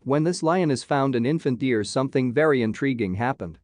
When this lioness found an infant deer, something very intriguing happened.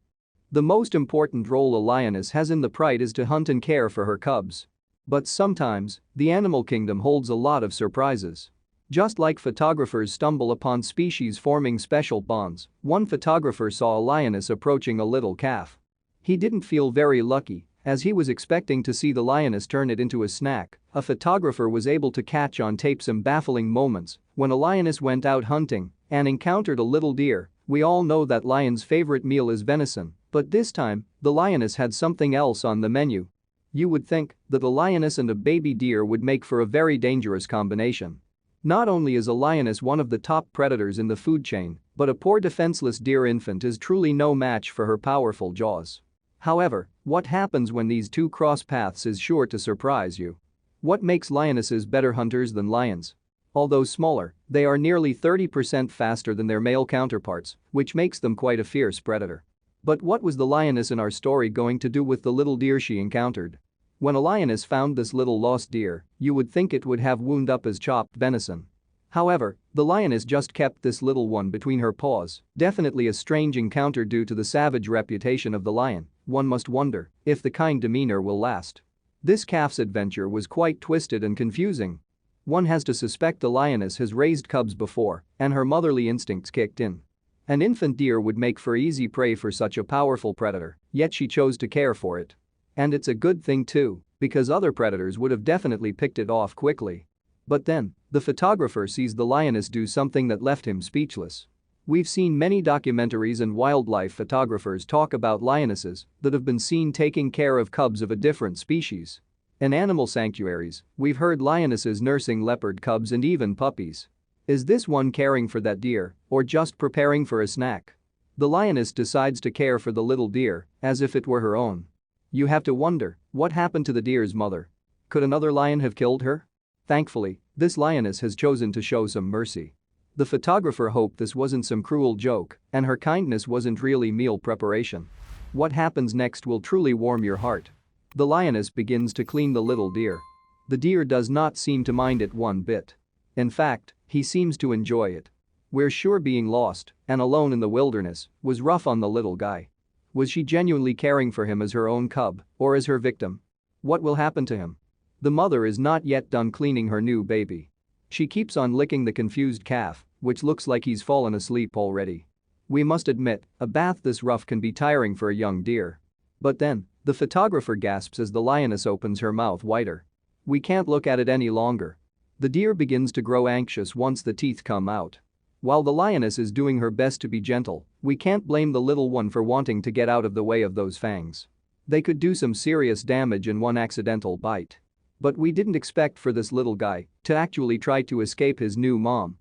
The most important role a lioness has in the pride is to hunt and care for her cubs. But sometimes, the animal kingdom holds a lot of surprises. Just like photographers stumble upon species forming special bonds, one photographer saw a lioness approaching a little calf. He didn't feel very lucky, as he was expecting to see the lioness turn it into a snack. A photographer was able to catch on tape some baffling moments when a lioness went out hunting and encountered a little deer. We all know that lions' favorite meal is venison, but this time, the lioness had something else on the menu. You would think that a lioness and a baby deer would make for a very dangerous combination. Not only is a lioness one of the top predators in the food chain, but a poor defenseless deer infant is truly no match for her powerful jaws. However, what happens when these two cross paths is sure to surprise you. What makes lionesses better hunters than lions? Although smaller, they are nearly 30% faster than their male counterparts, which makes them quite a fierce predator. But what was the lioness in our story going to do with the little deer she encountered? When a lioness found this little lost deer, you would think it would have wound up as chopped venison. However, the lioness just kept this little one between her paws, definitely a strange encounter due to the savage reputation of the lion. One must wonder if the kind demeanor will last. This calf's adventure was quite twisted and confusing. One has to suspect the lioness has raised cubs before, and her motherly instincts kicked in. An infant deer would make for easy prey for such a powerful predator, yet she chose to care for it. And it's a good thing too, because other predators would have definitely picked it off quickly. But then, the photographer sees the lioness do something that left him speechless. We've seen many documentaries and wildlife photographers talk about lionesses that have been seen taking care of cubs of a different species. In animal sanctuaries, we've heard lionesses nursing leopard cubs and even puppies. Is this one caring for that deer, or just preparing for a snack? The lioness decides to care for the little deer, as if it were her own. You have to wonder, what happened to the deer's mother? Could another lion have killed her? Thankfully, this lioness has chosen to show some mercy. The photographer hoped this wasn't some cruel joke, and her kindness wasn't really meal preparation. What happens next will truly warm your heart. The lioness begins to clean the little deer. The deer does not seem to mind it one bit. In fact, he seems to enjoy it. We're sure being lost and alone in the wilderness was rough on the little guy. Was she genuinely caring for him as her own cub or as her victim? What will happen to him? The mother is not yet done cleaning her new baby. She keeps on licking the confused calf, which looks like he's fallen asleep already. We must admit, a bath this rough can be tiring for a young deer. But then, the photographer gasps as the lioness opens her mouth wider. We can't look at it any longer. The deer begins to grow anxious once the teeth come out. While the lioness is doing her best to be gentle, we can't blame the little one for wanting to get out of the way of those fangs. They could do some serious damage in one accidental bite. But we didn't expect for this little guy to actually try to escape his new mom.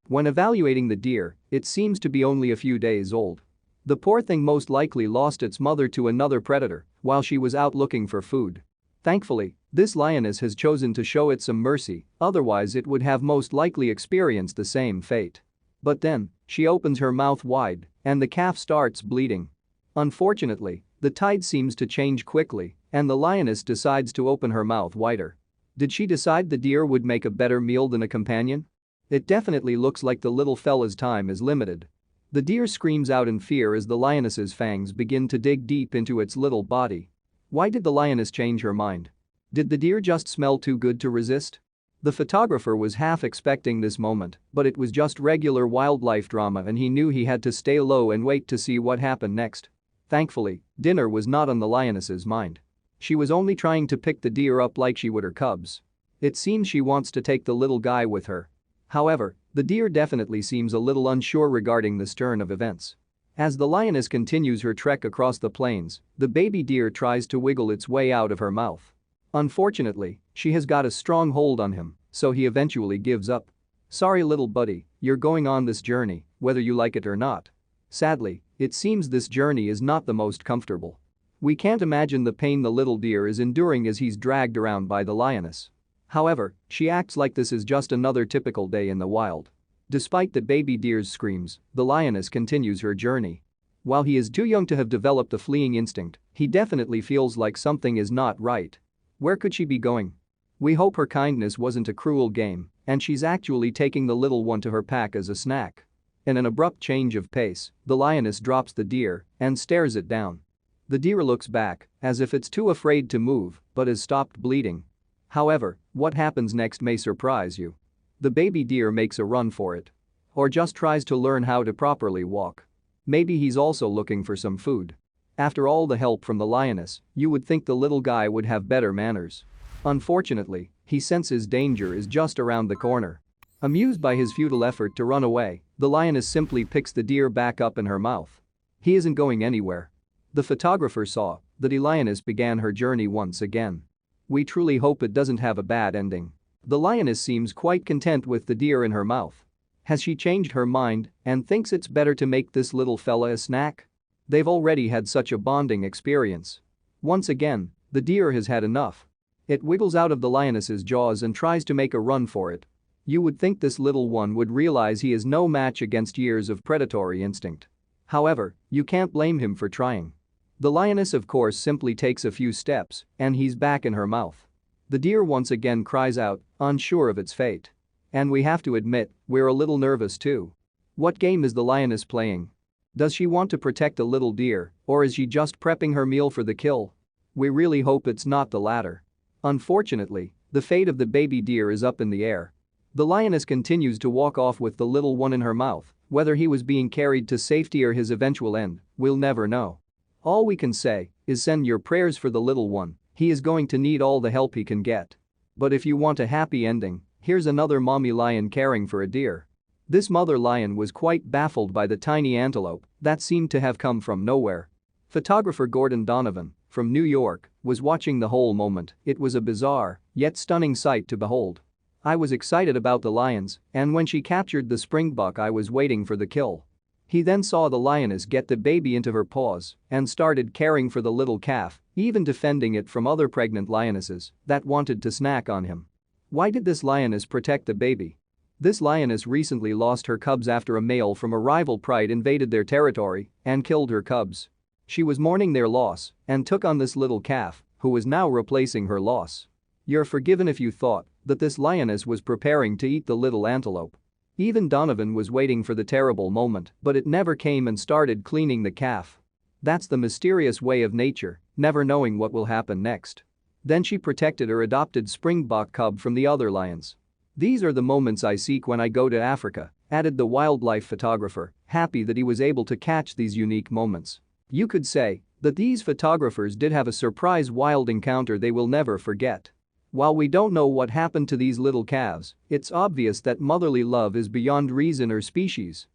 When evaluating the deer, it seems to be only a few days old. The poor thing most likely lost its mother to another predator while she was out looking for food. Thankfully, this lioness has chosen to show it some mercy, otherwise it would have most likely experienced the same fate. But then, she opens her mouth wide, and the calf starts bleeding. Unfortunately, the tide seems to change quickly, and the lioness decides to open her mouth wider. Did she decide the deer would make a better meal than a companion? It definitely looks like the little fella's time is limited. The deer screams out in fear as the lioness's fangs begin to dig deep into its little body. Why did the lioness change her mind? Did the deer just smell too good to resist? The photographer was half expecting this moment, but it was just regular wildlife drama and he knew he had to stay low and wait to see what happened next. Thankfully, dinner was not on the lioness's mind. She was only trying to pick the deer up like she would her cubs. It seems she wants to take the little guy with her. However, the deer definitely seems a little unsure regarding this turn of events. As the lioness continues her trek across the plains, the baby deer tries to wiggle its way out of her mouth. Unfortunately, she has got a strong hold on him, so he eventually gives up. Sorry little buddy, you're going on this journey, whether you like it or not. Sadly, it seems this journey is not the most comfortable. We can't imagine the pain the little deer is enduring as he's dragged around by the lioness. However, she acts like this is just another typical day in the wild. Despite the baby deer's screams, the lioness continues her journey. While he is too young to have developed a fleeing instinct, he definitely feels like something is not right. Where could she be going? We hope her kindness wasn't a cruel game and she's actually taking the little one to her pack as a snack. In an abrupt change of pace, the lioness drops the deer and stares it down. The deer looks back, as if it's too afraid to move, but has stopped bleeding. However, what happens next may surprise you. The baby deer makes a run for it. Or just tries to learn how to properly walk. Maybe he's also looking for some food. After all the help from the lioness, you would think the little guy would have better manners. Unfortunately, he senses danger is just around the corner. Amused by his futile effort to run away, the lioness simply picks the deer back up in her mouth. He isn't going anywhere. The photographer saw that the lioness began her journey once again. We truly hope it doesn't have a bad ending. The lioness seems quite content with the deer in her mouth. Has she changed her mind and thinks it's better to make this little fella a snack? They've already had such a bonding experience. Once again, the deer has had enough. It wiggles out of the lioness's jaws and tries to make a run for it. You would think this little one would realize he is no match against years of predatory instinct. However, you can't blame him for trying. The lioness of course simply takes a few steps and he's back in her mouth. The deer once again cries out, unsure of its fate. And we have to admit, we're a little nervous too. What game is the lioness playing? Does she want to protect a little deer, or is she just prepping her meal for the kill? We really hope it's not the latter. Unfortunately, the fate of the baby deer is up in the air. The lioness continues to walk off with the little one in her mouth. Whether he was being carried to safety or his eventual end, we'll never know. All we can say is send your prayers for the little one. He is going to need all the help he can get. But if you want a happy ending, here's another mommy lion caring for a deer. This mother lion was quite baffled by the tiny antelope that seemed to have come from nowhere. Photographer Gordon Donovan, from New York, was watching the whole moment. It was a bizarre, yet stunning sight to behold. I was excited about the lions, and when she captured the springbuck I was waiting for the kill. He then saw the lioness get the baby into her paws and started caring for the little calf, even defending it from other pregnant lionesses that wanted to snack on him. Why did this lioness protect the baby? This lioness recently lost her cubs after a male from a rival pride invaded their territory and killed her cubs. She was mourning their loss and took on this little calf, who was now replacing her loss. You're forgiven if you thought that this lioness was preparing to eat the little antelope. Even Donovan was waiting for the terrible moment, but it never came and started cleaning the calf. That's the mysterious way of nature, never knowing what will happen next. Then she protected her adopted springbok cub from the other lions. These are the moments I seek when I go to Africa, added the wildlife photographer, happy that he was able to catch these unique moments. You could say that these photographers did have a surprise wild encounter they will never forget. While we don't know what happened to these little calves, it's obvious that motherly love is beyond reason or species.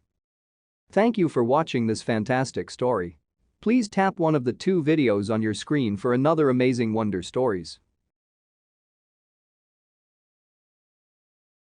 Thank you for watching this fantastic story. Please tap one of the 2 videos on your screen for another amazing wonder stories.